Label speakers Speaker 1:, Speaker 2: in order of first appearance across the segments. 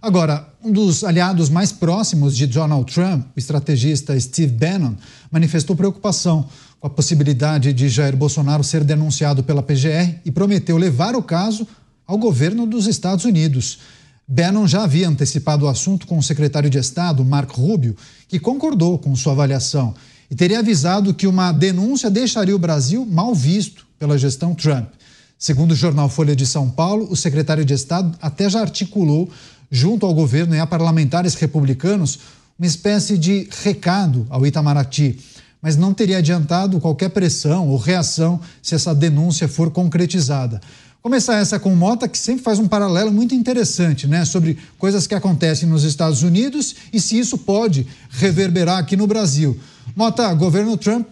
Speaker 1: Agora, um dos aliados mais próximos de Donald Trump, o estrategista Steve Bannon, manifestou preocupação com a possibilidade de Jair Bolsonaro ser denunciado pela PGR e prometeu levar o caso ao governo dos Estados Unidos. Bannon já havia antecipado o assunto com o secretário de Estado, Marco Rubio, que concordou com sua avaliação e teria avisado que uma denúncia deixaria o Brasil mal visto pela gestão Trump. Segundo o jornal Folha de São Paulo, o secretário de Estado até já articulou, junto ao governo e a parlamentares republicanos, uma espécie de recado ao Itamaraty, mas não teria adiantado qualquer pressão ou reação se essa denúncia for concretizada. Começar essa com o Mota, que sempre faz um paralelo muito interessante, né, sobre coisas que acontecem nos Estados Unidos e se isso pode reverberar aqui no Brasil. Mota, governo Trump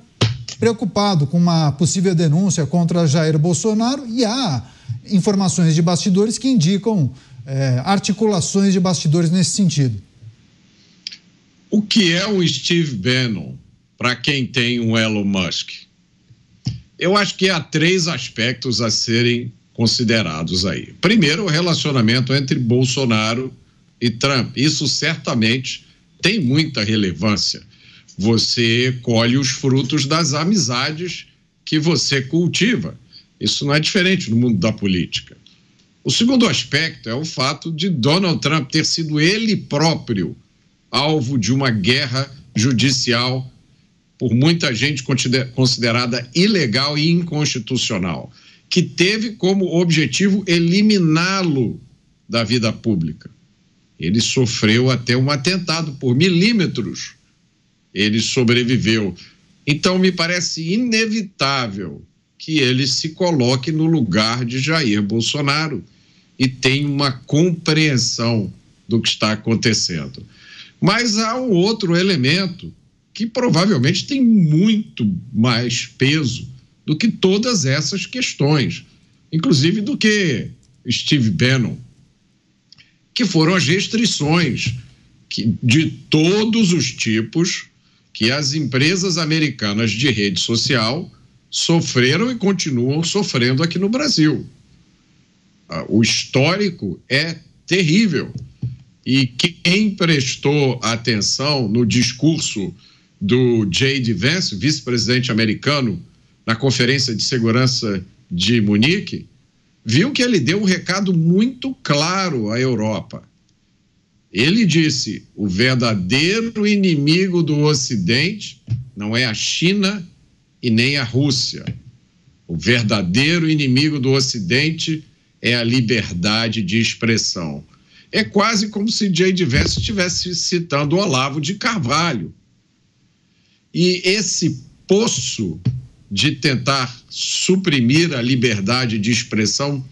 Speaker 1: preocupado com uma possível denúncia contra Jair Bolsonaro e há informações de bastidores que indicam articulações de bastidores nesse sentido.
Speaker 2: O que é o Steve Bannon para quem tem um Elon Musk? Eu acho que há 3 aspectos a serem considerados aí. Primeiro, o relacionamento entre Bolsonaro e Trump. Isso certamente tem muita relevância. Você colhe os frutos das amizades que você cultiva. Isso não é diferente no mundo da política. O segundo aspecto é o fato de Donald Trump ter sido ele próprio alvo de uma guerra judicial por muita gente considerada ilegal e inconstitucional, que teve como objetivo eliminá-lo da vida pública. Ele sofreu até um atentado por milímetros. Ele sobreviveu. Então, me parece inevitável que ele se coloque no lugar de Jair Bolsonaro e tenha uma compreensão do que está acontecendo. Mas há um outro elemento que provavelmente tem muito mais peso do que todas essas questões, inclusive do que Steve Bannon, que foram as restrições de todos os tipos que as empresas americanas de rede social sofreram e continuam sofrendo aqui no Brasil. O histórico é terrível. E quem prestou atenção no discurso do J.D. Vance, vice-presidente americano, na Conferência de Segurança de Munique, viu que ele deu um recado muito claro à Europa. Ele disse: o verdadeiro inimigo do Ocidente não é a China e nem a Rússia. O verdadeiro inimigo do Ocidente é a liberdade de expressão. É quase como se J.D. Vance estivesse citando Olavo de Carvalho. E esse poço de tentar suprimir a liberdade de expressão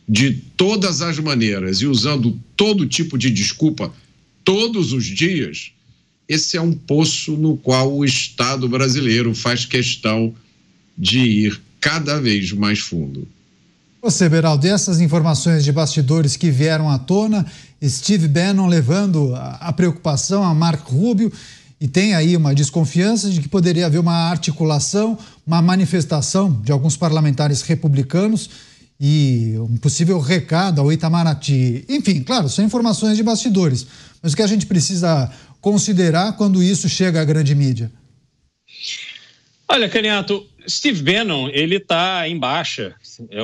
Speaker 2: de todas as maneiras e usando todo tipo de desculpa todos os dias, esse é um poço no qual o Estado brasileiro faz questão de ir cada vez mais fundo.
Speaker 1: Você, Beraldo, e essas informações de bastidores que vieram à tona, Steve Bannon levando a preocupação a Marco Rubio, e tem aí uma desconfiança de que poderia haver uma articulação, uma manifestação de alguns parlamentares republicanos e um possível recado ao Itamaraty. Enfim, claro, são informações de bastidores, mas o que a gente precisa considerar quando isso chega à grande mídia?
Speaker 3: Olha, Caniato, Steve Bannon, ele está em baixa.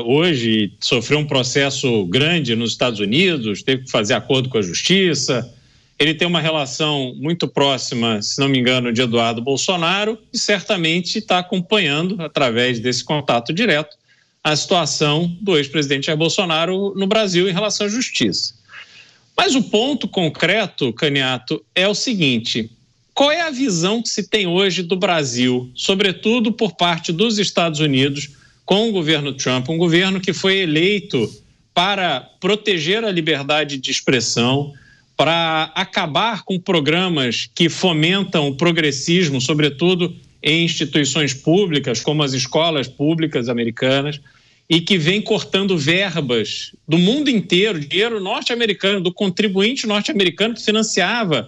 Speaker 3: Hoje sofreu um processo grande nos Estados Unidos, teve que fazer acordo com a justiça. Ele tem uma relação muito próxima, se não me engano, de Eduardo Bolsonaro e certamente está acompanhando, através desse contato direto, a situação do ex-presidente Jair Bolsonaro no Brasil em relação à justiça. Mas o ponto concreto, Caniato, é o seguinte: qual é a visão que se tem hoje do Brasil, sobretudo por parte dos Estados Unidos, com o governo Trump, um governo que foi eleito para proteger a liberdade de expressão, para acabar com programas que fomentam o progressismo, sobretudo em instituições públicas, como as escolas públicas americanas, e que vem cortando verbas do mundo inteiro, dinheiro norte-americano, do contribuinte norte-americano que financiava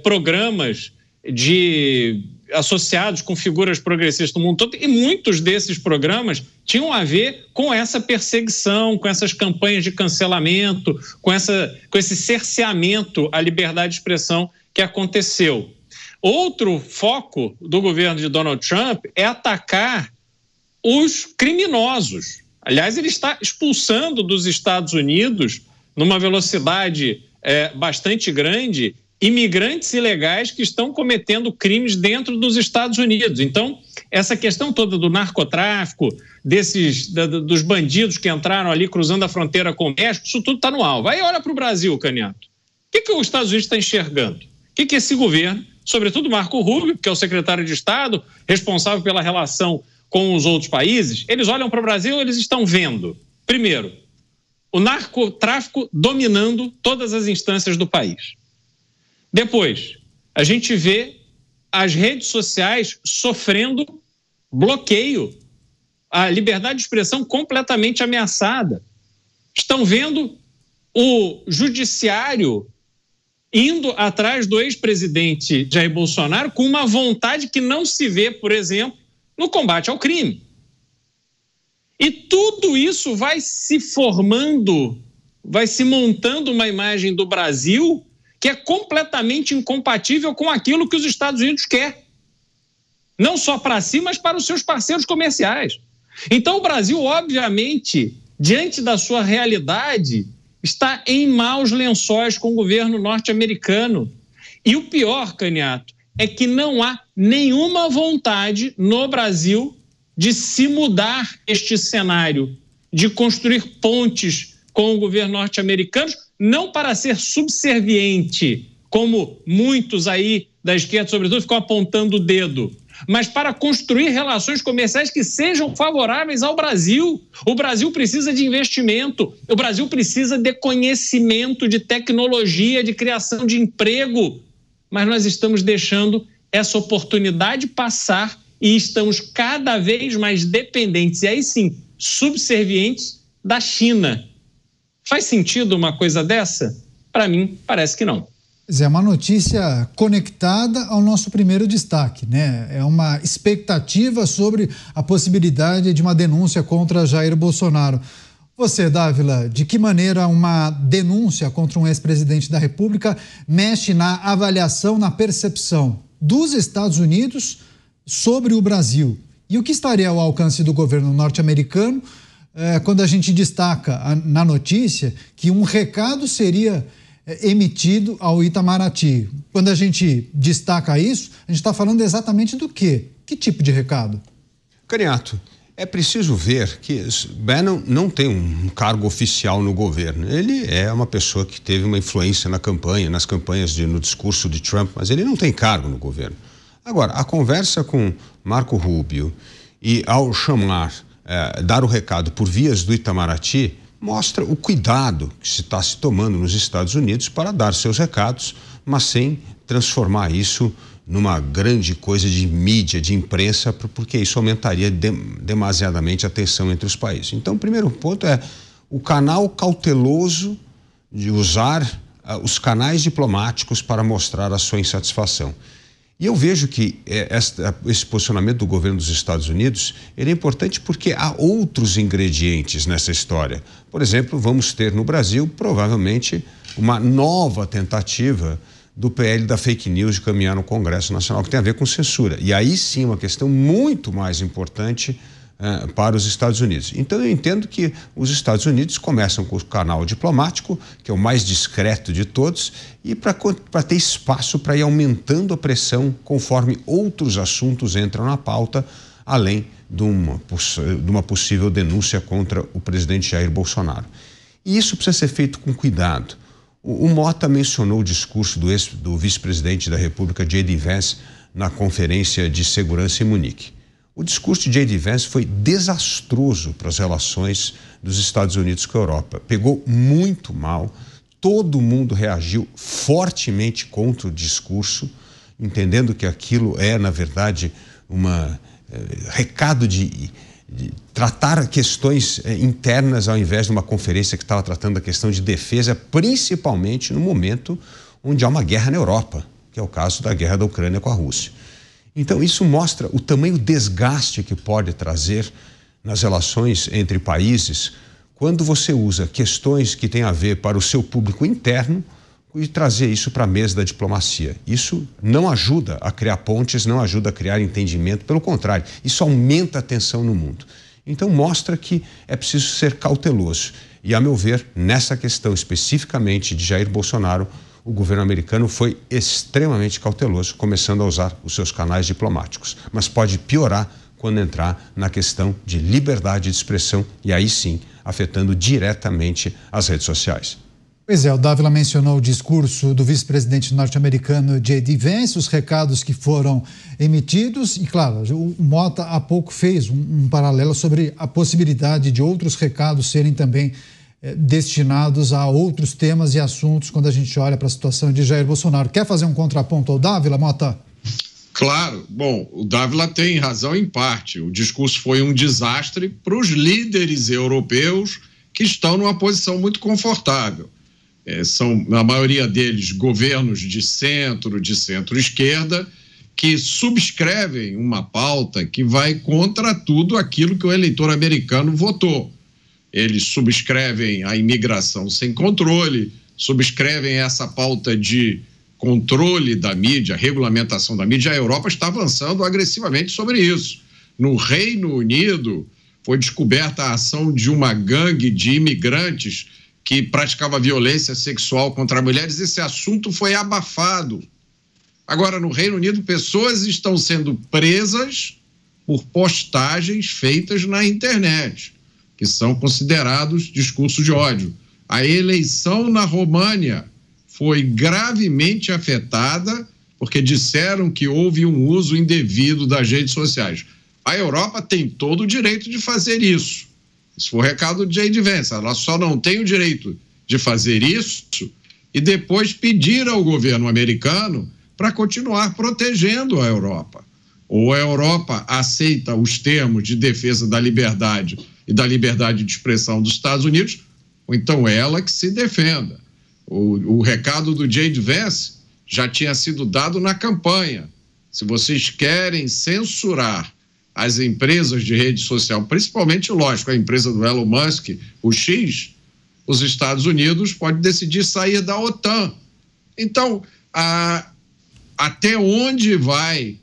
Speaker 3: programas de associados com figuras progressistas do mundo todo, e muitos desses programas tinham a ver com essa perseguição, com essas campanhas de cancelamento, com esse cerceamento à liberdade de expressão que aconteceu. Outro foco do governo de Donald Trump é atacar os criminosos. Aliás, ele está expulsando dos Estados Unidos, numa velocidade bastante grande, imigrantes ilegais que estão cometendo crimes dentro dos Estados Unidos. Então, essa questão toda do narcotráfico, dos bandidos que entraram ali cruzando a fronteira com o México, isso tudo está no alvo. Aí olha para o Brasil, Caniato. O que os Estados Unidos estão enxergando? O que esse governo, sobretudo Marco Rubio, que é o secretário de Estado, responsável pela relação com os outros países, eles olham para o Brasil e eles estão vendo, primeiro, o narcotráfico dominando todas as instâncias do país. Depois, a gente vê as redes sociais sofrendo bloqueio, a liberdade de expressão completamente ameaçada. Estão vendo o judiciário indo atrás do ex-presidente Jair Bolsonaro com uma vontade que não se vê, por exemplo, no combate ao crime. E tudo isso vai se formando, vai se montando uma imagem do Brasil que é completamente incompatível com aquilo que os Estados Unidos quer. Não só para si, mas para os seus parceiros comerciais. Então o Brasil, obviamente, diante da sua realidade, está em maus lençóis com o governo norte-americano. E o pior, Caniato, é que não há nenhuma vontade no Brasil de se mudar este cenário, de construir pontes com o governo norte-americano, não para ser subserviente, como muitos aí da esquerda, sobretudo, ficam apontando o dedo, mas para construir relações comerciais que sejam favoráveis ao Brasil. O Brasil precisa de investimento, o Brasil precisa de conhecimento, de tecnologia, de criação de emprego, mas nós estamos deixando essa oportunidade passar e estamos cada vez mais dependentes, e aí sim, subservientes da China. Faz sentido uma coisa dessa? Para mim, parece que não.
Speaker 1: É uma notícia conectada ao nosso primeiro destaque, né? É uma expectativa sobre a possibilidade de uma denúncia contra Jair Bolsonaro. Você, Dávila, de que maneira uma denúncia contra um ex-presidente da República mexe na avaliação, na percepção dos Estados Unidos sobre o Brasil? E o que estaria ao alcance do governo norte-americano quando a gente destaca na notícia que um recado seria emitido ao Itamaraty? Quando a gente destaca isso, a gente está falando exatamente do quê? Que tipo de recado?
Speaker 4: Caniato, é preciso ver que Bannon não tem um cargo oficial no governo. Ele é uma pessoa que teve uma influência na campanha, nas campanhas, no discurso de Trump, mas ele não tem cargo no governo. Agora, a conversa com Marco Rubio e ao chamar, dar o recado por vias do Itamaraty, mostra o cuidado que se está se tomando nos Estados Unidos para dar seus recados, mas sem transformar isso numa grande coisa de mídia, de imprensa, porque isso aumentaria demasiadamente a tensão entre os países. Então, o primeiro ponto é o canal cauteloso de usar os canais diplomáticos para mostrar a sua insatisfação. E eu vejo que esse posicionamento do governo dos Estados Unidos, ele é importante porque há outros ingredientes nessa história. Por exemplo, vamos ter no Brasil, provavelmente, uma nova tentativa do PL da fake news de caminhar no Congresso Nacional, que tem a ver com censura. E aí sim, uma questão muito mais importante para os Estados Unidos. Então eu entendo que os Estados Unidos começam com o canal diplomático, que é o mais discreto de todos, e para ter espaço para ir aumentando a pressão conforme outros assuntos entram na pauta, além de uma possível denúncia contra o presidente Jair Bolsonaro. E isso precisa ser feito com cuidado. O Mota mencionou o discurso do vice-presidente da República, J.D. Vance, na Conferência de Segurança em Munique. O discurso de J.D. Vance foi desastroso para as relações dos Estados Unidos com a Europa. Pegou muito mal, todo mundo reagiu fortemente contra o discurso, entendendo que aquilo é, na verdade, recado de tratar questões internas ao invés de uma conferência que estava tratando a questão de defesa, principalmente no momento onde há uma guerra na Europa, que é o caso da guerra da Ucrânia com a Rússia. Então, isso mostra o tamanho desgaste que pode trazer nas relações entre países quando você usa questões que têm a ver para o seu público interno e trazer isso para a mesa da diplomacia. Isso não ajuda a criar pontes, não ajuda a criar entendimento, pelo contrário, isso aumenta a tensão no mundo. Então mostra que é preciso ser cauteloso. E, a meu ver, nessa questão especificamente de Jair Bolsonaro, o governo americano foi extremamente cauteloso, começando a usar os seus canais diplomáticos. Mas pode piorar quando entrar na questão de liberdade de expressão e aí sim, afetando diretamente as redes sociais.
Speaker 1: Pois é, o Dávila mencionou o discurso do vice-presidente norte-americano J.D. Vance, os recados que foram emitidos e, claro, o Mota há pouco fez um paralelo sobre a possibilidade de outros recados serem também destinados a outros temas e assuntos quando a gente olha para a situação de Jair Bolsonaro. Quer fazer um contraponto ao Dávila, Mota?
Speaker 2: Claro. Bom, o Dávila tem razão em parte. O discurso foi um desastre para os líderes europeus que estão numa posição muito confortável. São, na maioria deles, governos de centro-esquerda, que subscrevem uma pauta que vai contra tudo aquilo que o eleitor americano votou. Eles subscrevem a imigração sem controle, subscrevem essa pauta de controle da mídia, regulamentação da mídia. A Europa está avançando agressivamente sobre isso. No Reino Unido, foi descoberta a ação de uma gangue de imigrantes que praticava violência sexual contra mulheres. Esse assunto foi abafado. Agora, no Reino Unido, pessoas estão sendo presas por postagens feitas na internet, que são considerados discursos de ódio. A eleição na România foi gravemente afetada porque disseram que houve um uso indevido das redes sociais. A Europa tem todo o direito de fazer isso. Esse foi o recado de J.D. Vance. Ela só não tem o direito de fazer isso e depois pedir ao governo americano para continuar protegendo a Europa. Ou a Europa aceita os termos de defesa da liberdade e da liberdade de expressão dos Estados Unidos, ou então ela que se defenda. O recado do J.D. Vance já tinha sido dado na campanha. Se vocês querem censurar as empresas de rede social, principalmente, lógico, a empresa do Elon Musk, o X, os Estados Unidos podem decidir sair da OTAN. Então, até onde vai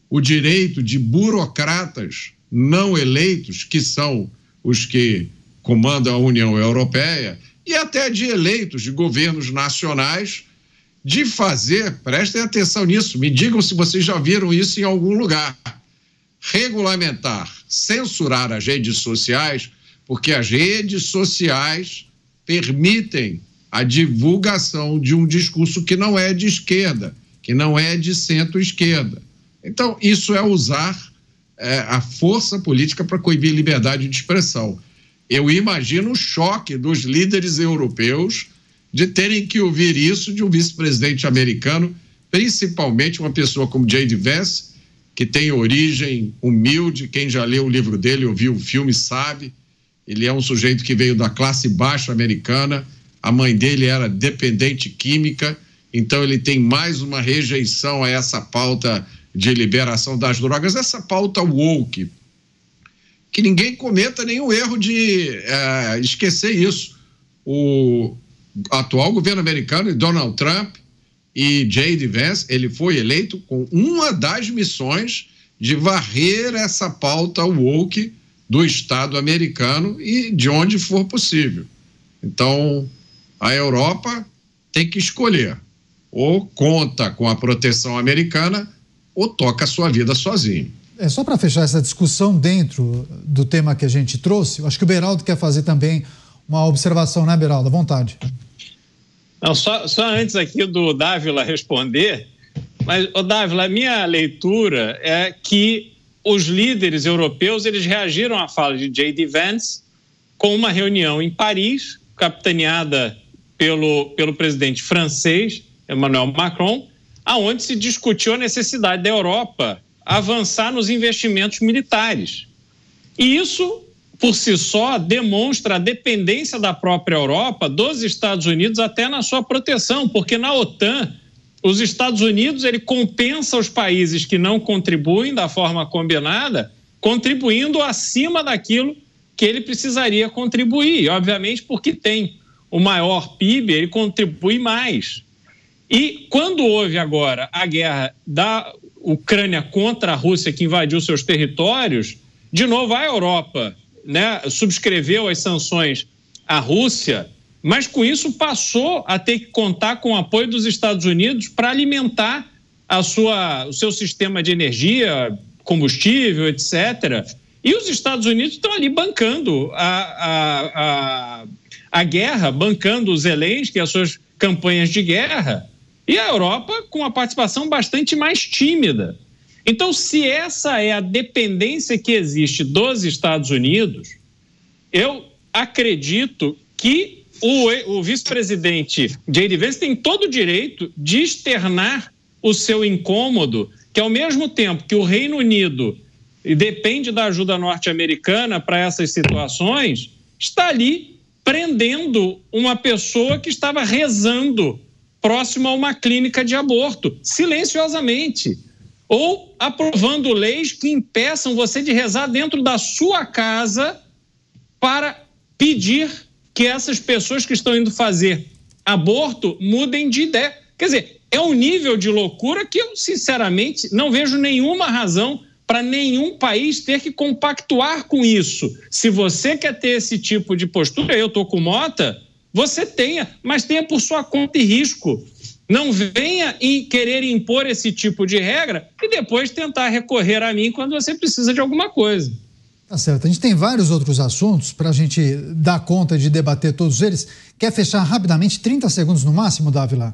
Speaker 2: o direito de burocratas não eleitos, que são os que comandam a União Europeia, e até de eleitos de governos nacionais, de fazer, prestem atenção nisso, me digam se vocês já viram isso em algum lugar, regulamentar, censurar as redes sociais, porque as redes sociais permitem a divulgação de um discurso que não é de esquerda, que não é de centro-esquerda. Então, isso é usar a força política para coibir liberdade de expressão. Eu imagino o choque dos líderes europeus de terem que ouvir isso de um vice-presidente americano, principalmente uma pessoa como J.D. Vance, que tem origem humilde. Quem já leu o livro dele, ouviu o filme, sabe. Ele é um sujeito que veio da classe baixa americana, a mãe dele era dependente química, então ele tem mais uma rejeição a essa pauta de liberação das drogas, essa pauta woke. Que ninguém cometa nenhum erro de esquecer isso. O atual governo americano, Donald Trump e J.D. Vance, ele foi eleito com uma das missões de varrer essa pauta woke do Estado americano e de onde for possível. Então, a Europa tem que escolher, ou conta com a proteção americana ou toca a sua vida sozinho.
Speaker 1: Só para fechar essa discussão dentro do tema que a gente trouxe, eu acho que o Beraldo quer fazer também uma observação, né, Beraldo? À vontade.
Speaker 3: Não, só antes aqui do Dávila responder, mas, Dávila, a minha leitura é que os líderes europeus, eles reagiram à fala de J.D. Vance com uma reunião em Paris, capitaneada pelo presidente francês, Emmanuel Macron, aonde se discutiu a necessidade da Europa avançar nos investimentos militares. E isso, por si só, demonstra a dependência da própria Europa dos Estados Unidos até na sua proteção, porque na OTAN Os Estados Unidos, ele compensa os países que não contribuem da forma combinada, contribuindo acima daquilo que ele precisaria contribuir. Obviamente, porque tem o maior PIB, ele contribui mais. E quando houve agora a guerra da Ucrânia contra a Rússia, que invadiu seus territórios, de novo a Europa, né, subscreveu as sanções à Rússia, mas com isso passou a ter que contar com o apoio dos Estados Unidos para alimentar o seu sistema de energia, combustível, etc. E os Estados Unidos estão ali bancando a guerra, bancando os Zelensky e as suas campanhas de guerra, e a Europa com uma participação bastante mais tímida. Então, se essa é a dependência que existe dos Estados Unidos, eu acredito que o vice-presidente J.D. Vance tem todo o direito de externar o seu incômodo, que ao mesmo tempo que o Reino Unido depende da ajuda norte-americana para essas situações, está ali prendendo uma pessoa que estava rezando próximo a uma clínica de aborto, silenciosamente, ou aprovando leis que impeçam você de rezar dentro da sua casa para pedir que essas pessoas que estão indo fazer aborto mudem de ideia. Quer dizer, é um nível de loucura que eu, sinceramente, não vejo nenhuma razão para nenhum país ter que compactuar com isso. Se você quer ter esse tipo de postura, eu estou com Mota, você tenha, mas tenha por sua conta e risco. Não venha querer impor esse tipo de regra e depois tentar recorrer a mim quando você precisa de alguma coisa.
Speaker 1: Tá certo. A gente tem vários outros assuntos para a gente dar conta de debater todos eles. Quer fechar rapidamente, 30 segundos no máximo, Dávila?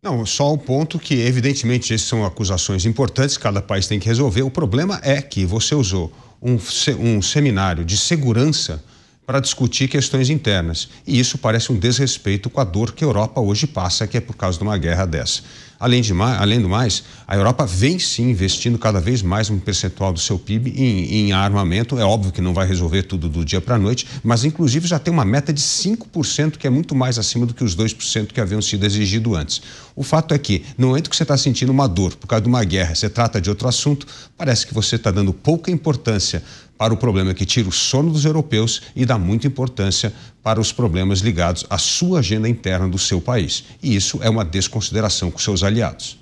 Speaker 4: Não, só o ponto que, evidentemente, essas são acusações importantes, cada país tem que resolver. O problema é que você usou um seminário de segurança para discutir questões internas. E isso parece um desrespeito com a dor que a Europa hoje passa, que é por causa de uma guerra dessa. Além do mais, a Europa vem sim investindo cada vez mais um percentual do seu PIB em armamento. É óbvio que não vai resolver tudo do dia para a noite, mas inclusive já tem uma meta de 5%, que é muito mais acima do que os 2% que haviam sido exigido antes. O fato é que, no momento que você está sentindo uma dor por causa de uma guerra, você trata de outro assunto, parece que você está dando pouca importância para o problema que tira o sono dos europeus e dá muita importância para os problemas ligados à sua agenda interna do seu país. E isso é uma desconsideração com seus aliados.